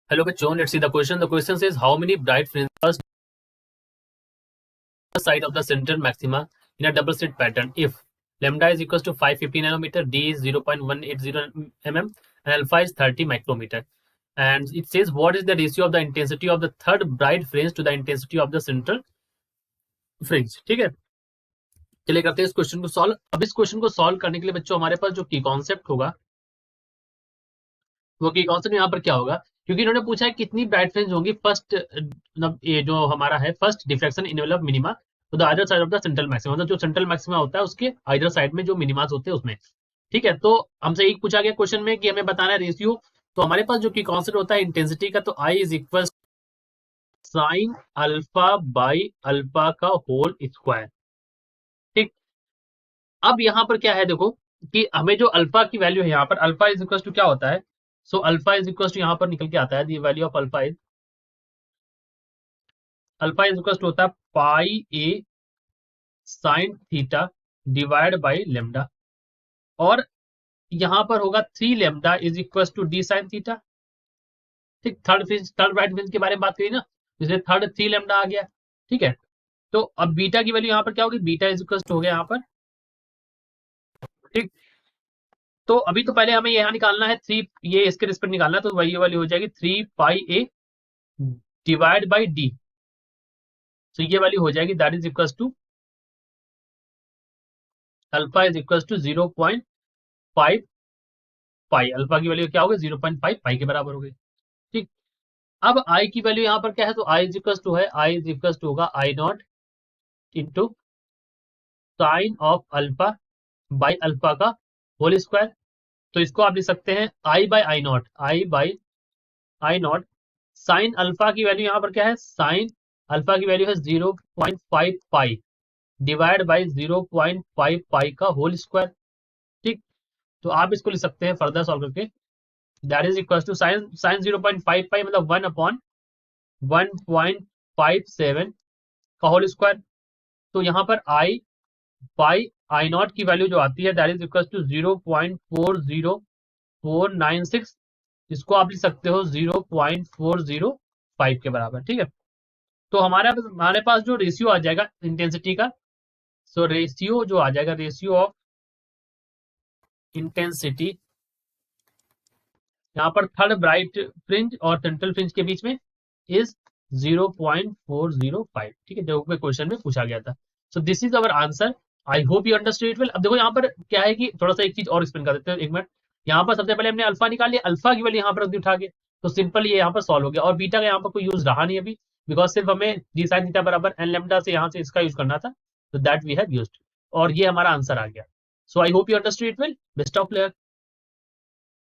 Hello bachon, let's see the question. The question says how many bright fringes first side of the central maxima in a double slit pattern if lambda is equals to 550 nanometer, d is 0.180 mm, and alpha is 30 micrometer. And it says what is the ratio of the intensity of the third bright fringe to the intensity of the central fringe. ठीक है, चलिए करते हैं इस question को solve. अब इस question को सॉल्व करने के लिए बच्चों हमारे पास जो की कॉन्सेप्ट होगा वो की कॉन्सेप्ट यहाँ पर क्या होगा, क्योंकि इन्होंने पूछा है कितनी ब्राइट फ्रिंज होंगी फर्स्ट, मतलब ये जो हमारा है फर्स्ट डिफ्रैक्शन इनवेलप मिनिमा तो the other side of the central maxima, मतलब जो सेंट्रल मैक्सिमा होता है उसके अदर साइड में जो मिनिमास होते हैं उसमें. ठीक है, तो हमसे एक पूछा गया क्वेश्चन में कि हमें बताना है रेशियो. तो हमारे पास जो की कॉन्सेप्ट होता है इंटेंसिटी का, तो I is equal sine alpha by alpha का होल स्क्वायर. ठीक, अब यहाँ पर क्या है देखो कि हमें जो अल्फा की वैल्यू है यहाँ पर अल्फा इज इक्वल टू क्या होता है, so alpha is equal to यहाँ पर निकल के आता है the value of alpha is equal to होता है pi a sine theta divide by lambda, और यहां पर होगा 3 lambda is equal to d sine theta. ठीक, थर्ड ब्राइट फ्रिंज के बारे में बात करी ना, इसलिए थर्ड 3 लेमडा आ गया. ठीक है, तो अब बीटा की वैल्यू यहाँ पर क्या होगी, बीटा इज इक्वल टू हो गया यहाँ पर. ठीक, तो अभी तो पहले हमें यहाँ निकालना है 3, ये इसके रिस्पेक्ट निकालना है, तो वही वाली हो जाएगी 3 pi A divide by D. तो ये वाली हो जाएगी that is equal to alpha is equal to 0.5 pi. Alpha की वैल्यू क्या होगी 0.5 पाई के बराबर हो गई. ठीक, अब आई की वैल्यू यहाँ पर क्या है, तो आई इज इक्वल टू है आई इज इक्वल टू होगा I naught into sine of alpha by alpha का होल स्क्वायर. तो इसको आप लिख सकते हैं I by I naught, I by I naught sine alpha की वैल्यू यहाँ पर क्या है, साइन अल्फा की वैल्यू है 0.5 पाई डिवाइड बाई 0.5 पाई का होल स्क्वायर. ठीक, तो आप इसको लिख सकते हैं फर्दर सॉल्व करके that is equal to sine 0.5 pi मतलब 1/1.57 का होल स्क्वायर. तो यहाँ पर आई बाई आई नॉट की वैल्यू जो आती है दैट इज इक्वल टू 0.40496, इसको आप लिख सकते हो 0.405 के बराबर. ठीक है, तो हमारे पास जो रेशियो आ जाएगा इंटेंसिटी का, सो रेशियो जो आ जाएगा रेशियो ऑफ इंटेंसिटी यहाँ पर थर्ड ब्राइट फ्रिंज और सेंट्रल फ्रिंज के बीच में इज 0.405. ठीक है, जो क्वेश्चन में पूछा गया था. So this is our answer. I hope you understood it well. अब देखो यहाँ पर क्या है कि थोड़ा सा एक चीज और एक्सप्लेन कर देते हैं, एक मिनट. यहाँ पर सबसे पहले हमने अल्फा निकाल लिया, अल्फा की वैल्यू यहाँ पर रख उठा के, तो सिंपल ये यहाँ पर सॉल्व हो गया. और बीटा का यहाँ पर कोई यूज रहा नहीं अभी, बिकॉज सिर्फ हमें डी साइन थीटा बराबर एन लेमडा से यहाँ से इसका यूज करना था, तो दैट वी हैव यूज्ड, और ये हमारा आंसर आ गया. So I hope you understood it well. Best of luck.